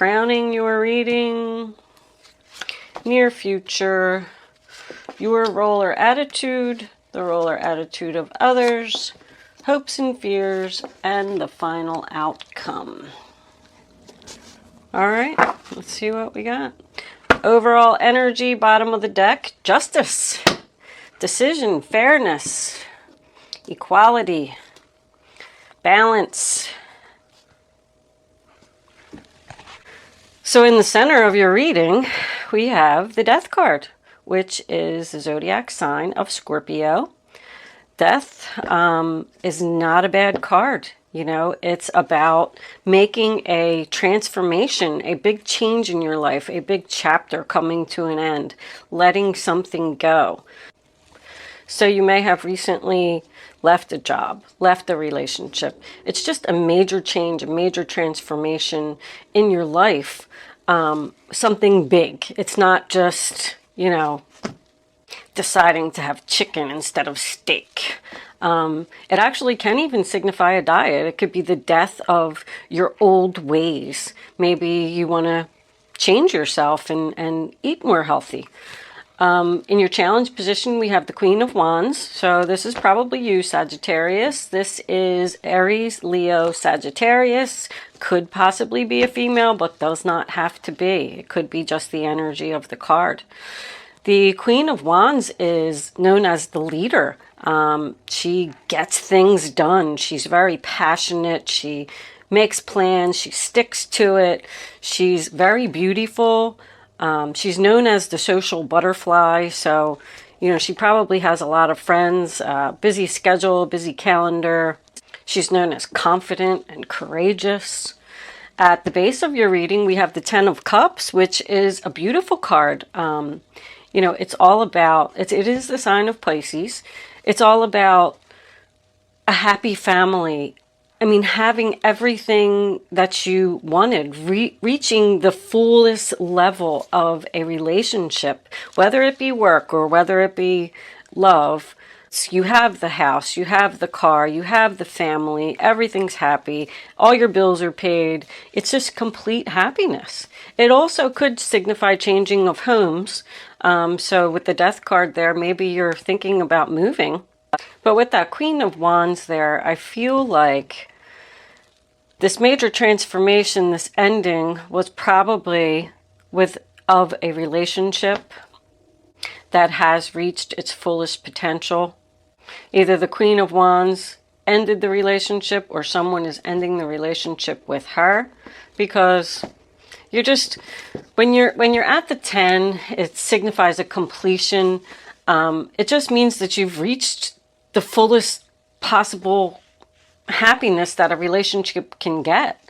crowning your reading, near future, your role or attitude, the role or attitude of others, hopes and fears, and the final outcome. All right, let's see what we got. Overall energy, bottom of the deck, justice, decision, fairness, equality, balance. So in the center of your reading, we have the Death card, which is the zodiac sign of Scorpio. Death is not a bad card. You know, it's about making a transformation, a big change in your life, a big chapter coming to an end, letting something go. So you may have recently left a job, left a relationship. It's just a major change, a major transformation in your life, something big. It's not just, you know, deciding to have chicken instead of steak. It actually can even signify a diet. It could be the death of your old ways. Maybe you want to change yourself and eat more healthy. In your challenge position, we have the Queen of Wands. So this is probably you, Sagittarius. This is Aries, Leo, Sagittarius. Could possibly be a female, but does not have to be. It could be just the energy of the card. The Queen of Wands is known as the leader. She gets things done. She's very passionate. She makes plans. She sticks to it. She's very beautiful. She's known as the social butterfly. So, you know, she probably has a lot of friends, busy schedule, busy calendar. She's known as confident and courageous. At the base of your reading, we have the Ten of Cups, which is a beautiful card. You know, it's all about, it is the sign of Pisces. It's all about a happy family. I mean, having everything that you wanted, reaching the fullest level of a relationship, whether it be work or whether it be love. You have the house, you have the car, you have the family, everything's happy, all your bills are paid. It's just complete happiness. It also could signify changing of homes. So with the Death card there, maybe you're thinking about moving. But with that Queen of Wands there, I feel like this major transformation, this ending, was probably of a relationship that has reached its fullest potential. Either the Queen of Wands ended the relationship or someone is ending the relationship with her, because you're just, when you're at the 10, it signifies a completion. It just means that you've reached the fullest possible happiness that a relationship can get.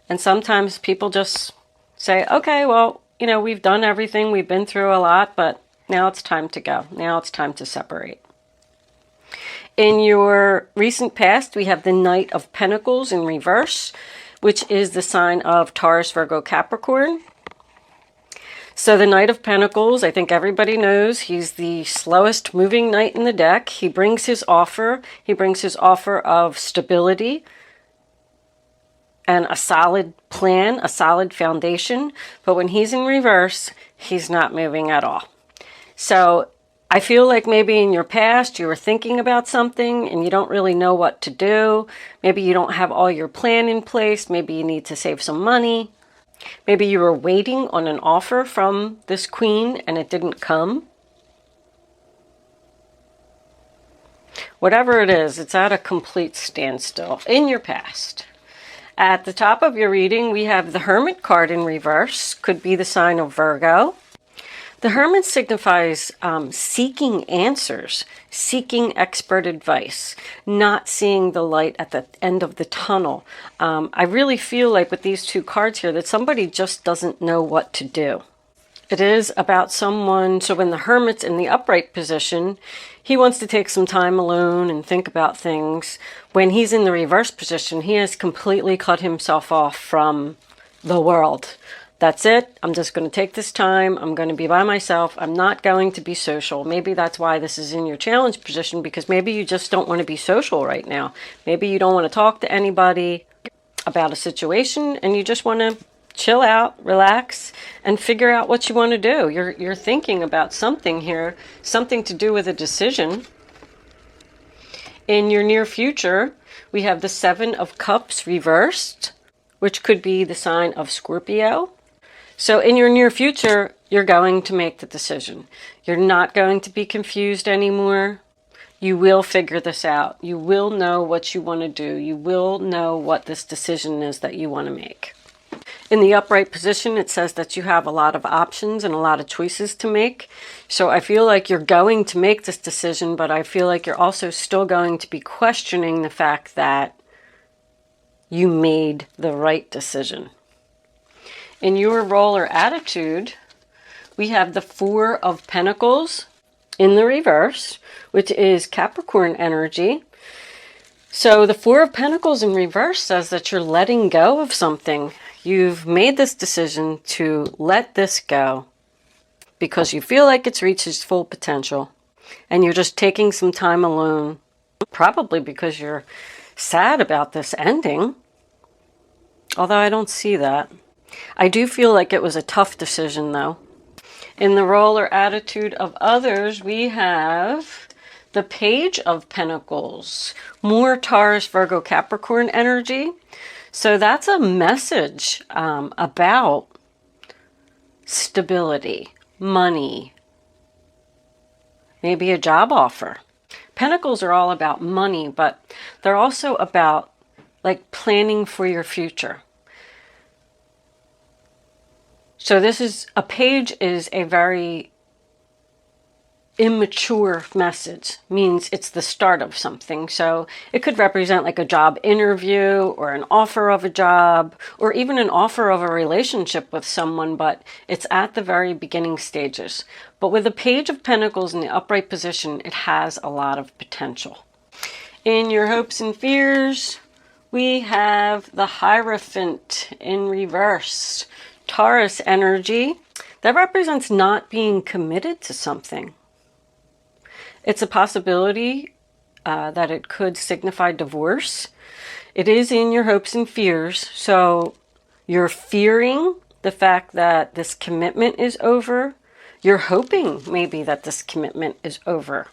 And sometimes people just say, okay, well, you know, we've done everything, we've been through a lot, but now it's time to go. Now it's time to separate. In your recent past, we have the Knight of Pentacles in reverse, which is the sign of Taurus, Virgo, Capricorn. So the Knight of Pentacles, I think everybody knows, he's the slowest moving knight in the deck. He brings his offer. He brings his offer of stability and a solid plan, a solid foundation. But when he's in reverse, he's not moving at all. So I feel like maybe in your past you were thinking about something and you don't really know what to do. Maybe you don't have all your plan in place. Maybe you need to save some money. Maybe you were waiting on an offer from this queen and it didn't come. Whatever it is, it's at a complete standstill in your past. At the top of your reading, we have the Hermit card in reverse. Could be the sign of Virgo. The Hermit signifies seeking answers, seeking expert advice, not seeing the light at the end of the tunnel. I really feel like with these two cards here that somebody just doesn't know what to do. It is about someone, so when the Hermit's in the upright position, he wants to take some time alone and think about things. When he's in the reverse position, he has completely cut himself off from the world. That's it. I'm just going to take this time. I'm going to be by myself. I'm not going to be social. Maybe that's why this is in your challenge position, because maybe you just don't want to be social right now. Maybe you don't want to talk to anybody. about a situation and you just want to chill out, relax, and figure out what you want to do. You're thinking about something here, something to do with a decision. In your near future, we have the Seven of Cups reversed, which could be the sign of Scorpio. So in your near future, you're going to make the decision. You're not going to be confused anymore. You will figure this out. You will know what you want to do. You will know what this decision is that you want to make. In the upright position, it says that you have a lot of options and a lot of choices to make. So I feel like you're going to make this decision, but I feel like you're also still going to be questioning the fact that you made the right decision. In your role or attitude, we have the Four of Pentacles in the reverse, which is Capricorn energy. So the Four of Pentacles in reverse says that you're letting go of something. You've made this decision to let this go because you feel like it's reached its full potential and you're just taking some time alone, probably because you're sad about this ending, although I don't see that. I do feel like it was a tough decision though. In the role or attitude of others, we have the Page of Pentacles, more Taurus, Virgo, Capricorn energy. So that's a message about stability, money, maybe a job offer. Pentacles are all about money, but they're also about like planning for your future. So a page is a very immature message, means it's the start of something. So it could represent like a job interview or an offer of a job or even an offer of a relationship with someone, but it's at the very beginning stages. But with the Page of Pentacles in the upright position, it has a lot of potential. In your hopes and fears, we have the Hierophant in reverse. Taurus energy, that represents not being committed to something. It's a possibility that it could signify divorce. It is in your hopes and fears, so you're fearing the fact that this commitment is over. You're hoping maybe that this commitment is over.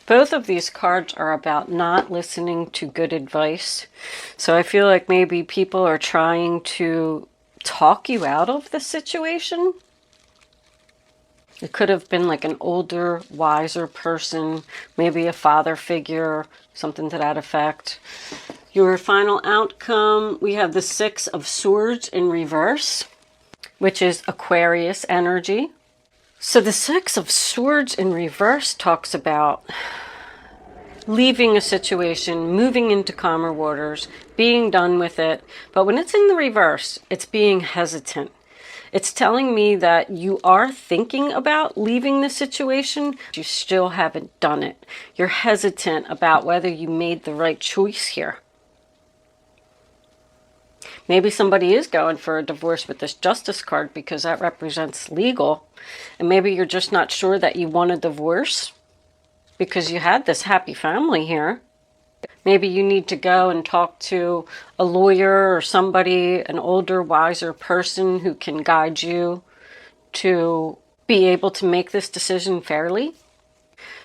Both of these cards are about not listening to good advice. So I feel like maybe people are trying to talk you out of the situation. It could have been like an older, wiser person, maybe a father figure, something to that effect. Your final outcome, we have the Six of Swords in reverse, which is Aquarius energy. So the Six of Swords in reverse talks about leaving a situation, moving into calmer waters, being done with it. But when it's in the reverse, it's being hesitant. It's telling me that you are thinking about leaving the situation, you still haven't done it. You're hesitant about whether you made the right choice here. Maybe somebody is going for a divorce with this Justice card because that represents legal. And maybe you're just not sure that you want a divorce because you had this happy family here. Maybe you need to go and talk to a lawyer or somebody, an older, wiser person who can guide you to be able to make this decision fairly.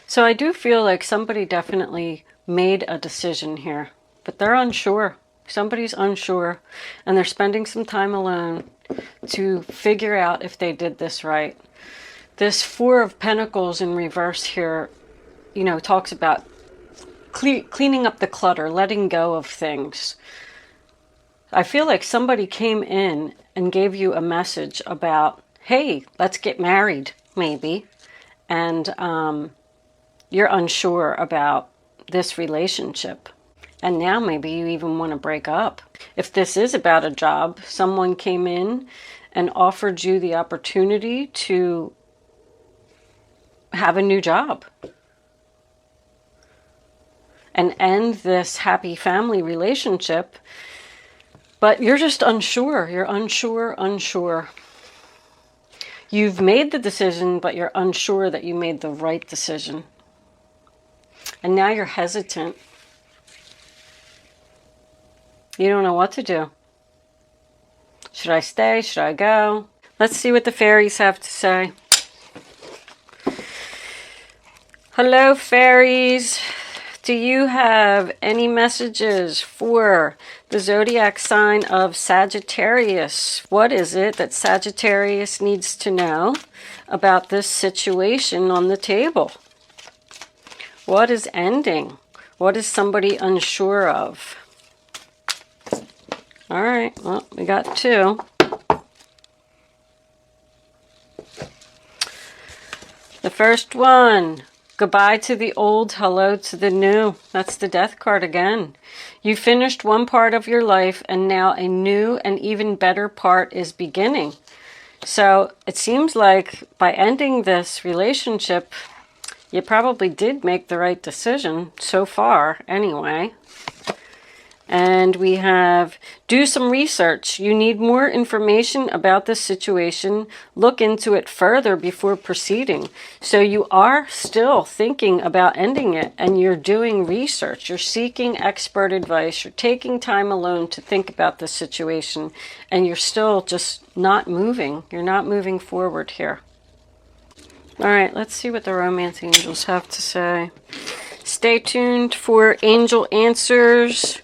So I do feel like somebody definitely made a decision here, but they're unsure. Somebody's unsure, and they're spending some time alone to figure out if they did this right. This Four of Pentacles in reverse here, talks about cleaning up the clutter, letting go of things. I feel like somebody came in and gave you a message about, hey, let's get married, maybe. And you're unsure about this relationship. And now maybe you even want to break up. If this is about a job, someone came in and offered you the opportunity to have a new job and end this happy family relationship, but you're just unsure. You're unsure. You've made the decision, but you're unsure that you made the right decision. And now you're hesitant. You don't know what to do. Should I stay? Should I go? Let's see what the fairies have to say. Hello, fairies. Do you have any messages for the zodiac sign of Sagittarius? What is it that Sagittarius needs to know about this situation on the table? What is ending? What is somebody unsure of? All right, well, we got two. The first one, goodbye to the old, hello to the new. That's the death card again. You finished one part of your life and now a new and even better part is beginning. So it seems like by ending this relationship, you probably did make the right decision so far anyway. And we have, do some research. You need more information about this situation. Look into it further before proceeding. So you are still thinking about ending it and you're doing research. You're seeking expert advice. You're taking time alone to think about this situation and you're still just not moving. You're not moving forward here. All right, let's see what the romance angels have to say. Stay tuned for angel answers.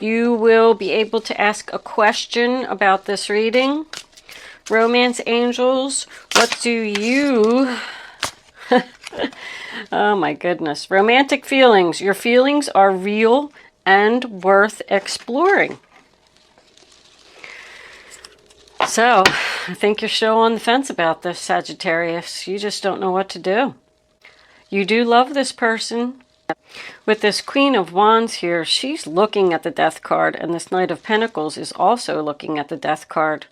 You will be able to ask a question about this reading. Romance angels, what do you... Oh my goodness. Romantic feelings. Your feelings are real and worth exploring. So, I think you're still on the fence about this, Sagittarius. You just don't know what to do. You do love this person. With this Queen of Wands here, she's looking at the Death card, and this Knight of Pentacles is also looking at the Death card.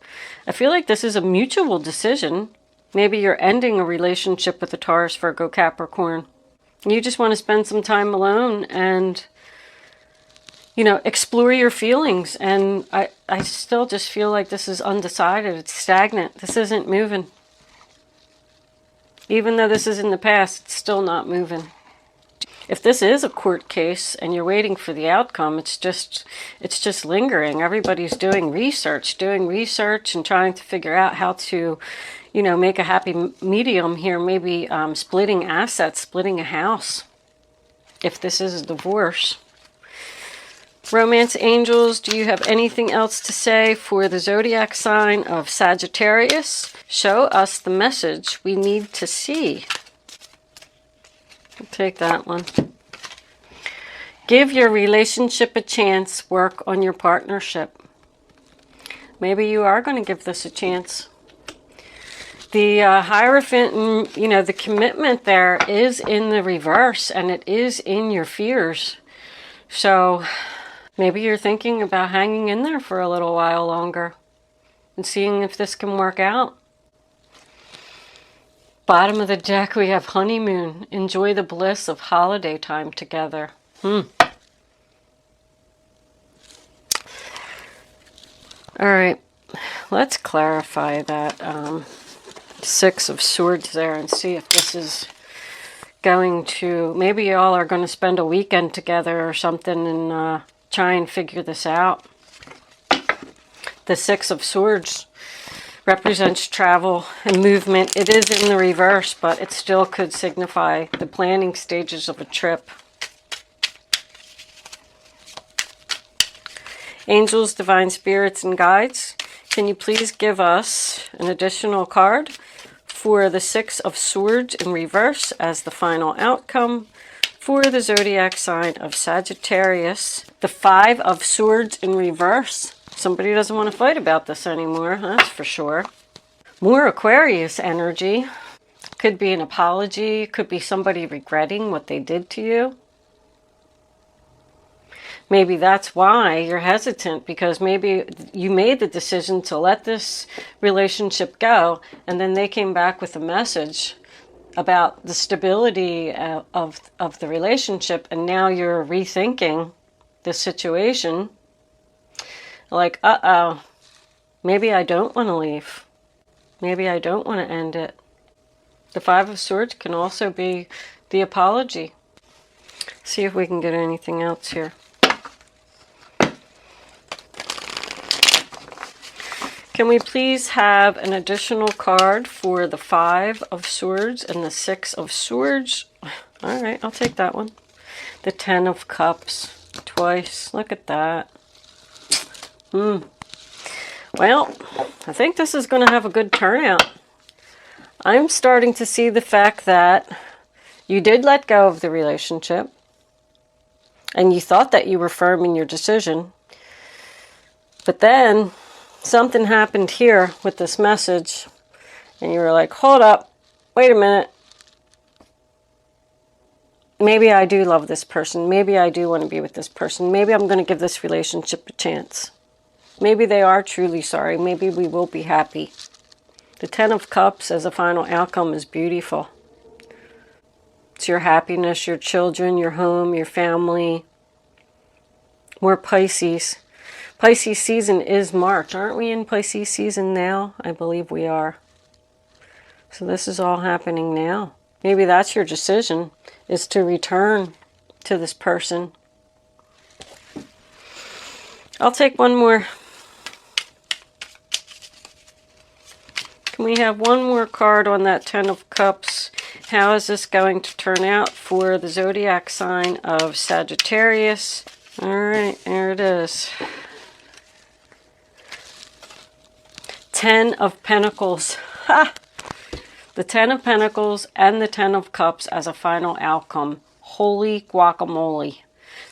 I feel like this is a mutual decision. Maybe you're ending a relationship with a Taurus, Virgo, Capricorn. You just want to spend some time alone and, you know, explore your feelings. And I still just feel like this is undecided. It's stagnant. This isn't moving. Even though this is in the past, it's still not moving. If this is a court case and you're waiting for the outcome, it's just lingering. Everybody's doing research and trying to figure out how to, you know, make a happy medium here. Maybe splitting assets, splitting a house, if this is a divorce. Romance angels, do you have anything else to say for the zodiac sign of Sagittarius? Show us the message we need to see. I'll take that one. Give your relationship a chance. Work on your partnership. Maybe you are going to give this a chance. The Hierophant, you know, the commitment there is in the reverse, and it is in your fears. So maybe you're thinking about hanging in there for a little while longer and seeing if this can work out. Bottom of the deck, we have honeymoon. Enjoy the bliss of holiday time together. All right, let's clarify that Six of Swords there and see if this is going to... Maybe y'all are going to spend a weekend together or something and try and figure this out. The Six of Swords represents travel and movement. It is in the reverse, but it still could signify the planning stages of a trip. Angels, divine spirits, and guides, can you please give us an additional card for the Six of Swords in reverse as the final outcome for the zodiac sign of Sagittarius? The Five of Swords in reverse. Somebody doesn't want to fight about this anymore, that's for sure. More Aquarius energy. Could be an apology. Could be somebody regretting what they did to you. Maybe that's why you're hesitant, because maybe you made the decision to let this relationship go, and then they came back with a message about the stability of the relationship, and now you're rethinking the situation. Like, uh-oh, maybe I don't want to leave. Maybe I don't want to end it. The Five of Swords can also be the apology. See if we can get anything else here. Can we please have an additional card for the 5 of Swords and the 6 of Swords? All right, I'll take that one. The 10 of Cups twice. Look at that. Well, I think this is going to have a good turnout. I'm starting to see the fact that you did let go of the relationship and you thought that you were firm in your decision. But then something happened here with this message and you were like, hold up, wait a minute. Maybe I do love this person. Maybe I do want to be with this person. Maybe I'm going to give this relationship a chance. Maybe they are truly sorry. Maybe we will be happy. The 10 of Cups as a final outcome is beautiful. It's your happiness, your children, your home, your family. More Pisces. Pisces season is March. Aren't we in Pisces season now? I believe we are. So this is all happening now. Maybe that's your decision, is to return to this person. I'll take one more. Can we have one more card on that 10 of Cups? How is this going to turn out for the zodiac sign of Sagittarius? All right, there it is. 10 of Pentacles. Ha! The 10 of Pentacles and the 10 of Cups as a final outcome. Holy guacamole.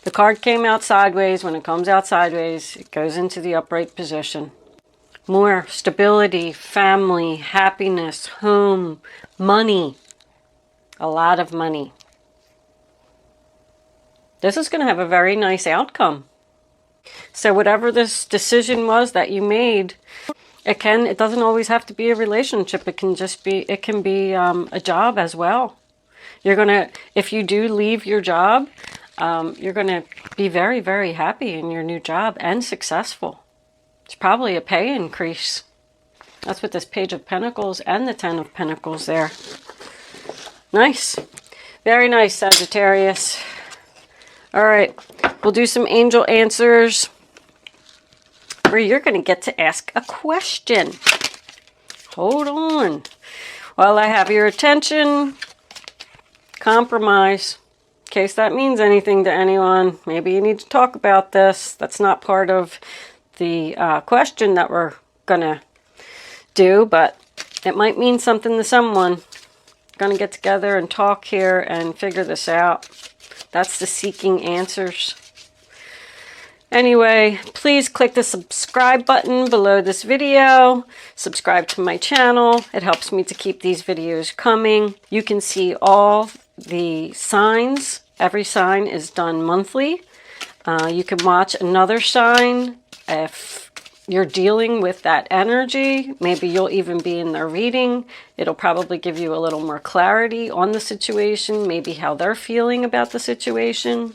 The card came out sideways. When it comes out sideways, it goes into the upright position. More stability, family, happiness, home, money. A lot of money. This is going to have a very nice outcome. So whatever this decision was that you made, it doesn't always have to be a relationship. It can be a job as well. If you do leave your job, you're going to be very, very happy in your new job and successful. It's probably a pay increase. That's what this Page of Pentacles and the 10 of Pentacles there. Nice. Very nice, Sagittarius. All right. We'll do some angel answers where you're going to get to ask a question. Hold on. While I have your attention, compromise. In case that means anything to anyone, maybe you need to talk about this. That's not part of the question that we're going to do, but it might mean something to someone. Going to get together and talk here and figure this out. That's the seeking answers. Anyway, please click the subscribe button below this video. Subscribe to my channel. It helps me to keep these videos coming. You can see all the signs. Every sign is done monthly. You can watch another sign if you're dealing with that energy. Maybe you'll even be in their reading. It'll probably give you a little more clarity on the situation, maybe how they're feeling about the situation.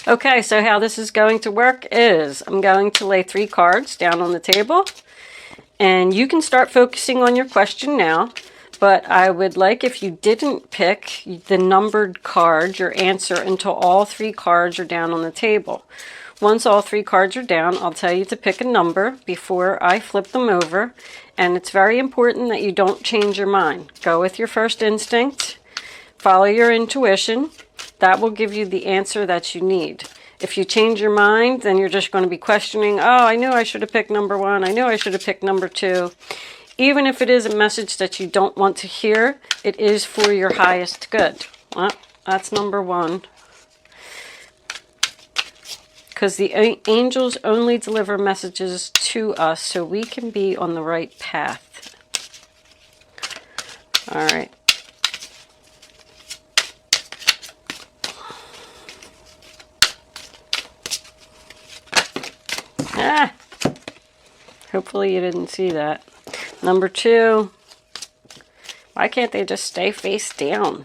Okay, so how this is going to work is I'm going to lay 3 cards down on the table, and you can start focusing on your question now. But I would like, if you didn't pick the numbered card, your answer, until all 3 cards are down on the table. Once all 3 cards are down, I'll tell you to pick a number before I flip them over. And it's very important that you don't change your mind. Go with your first instinct. Follow your intuition. That will give you the answer that you need. If you change your mind, then you're just going to be questioning, oh, I knew I should have picked number 1. I knew I should have picked number 2. Even if it is a message that you don't want to hear, it is for your highest good. Well, that's number 1. Because the angels only deliver messages to us so we can be on the right path. All right. Ah! Hopefully you didn't see that. Number 2. Why can't they just stay face down?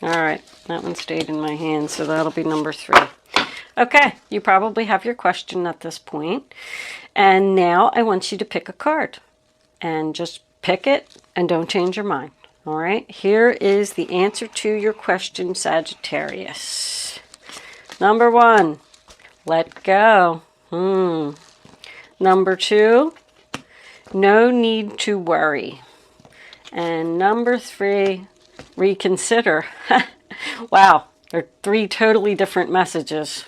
Alright, that one stayed in my hand, so that'll be number 3. Okay, you probably have your question at this point. And now I want you to pick a card. And just pick it and don't change your mind. All right, here is the answer to your question, Sagittarius. Number 1, let go. Number 2, no need to worry. And number 3, reconsider. Wow, they're 3 totally different messages.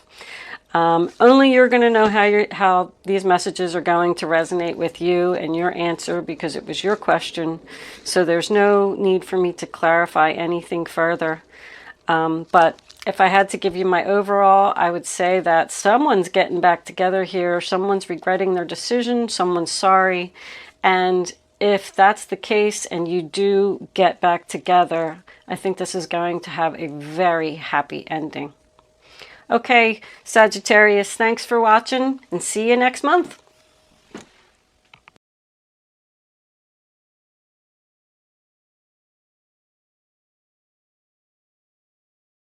Only you're going to know how these messages are going to resonate with you and your answer, because it was your question. So there's no need for me to clarify anything further. But if I had to give you my overall, I would say that someone's getting back together here. Someone's regretting their decision. Someone's sorry. And if that's the case and you do get back together, I think this is going to have a very happy ending. Okay, Sagittarius, thanks for watching and see you next month.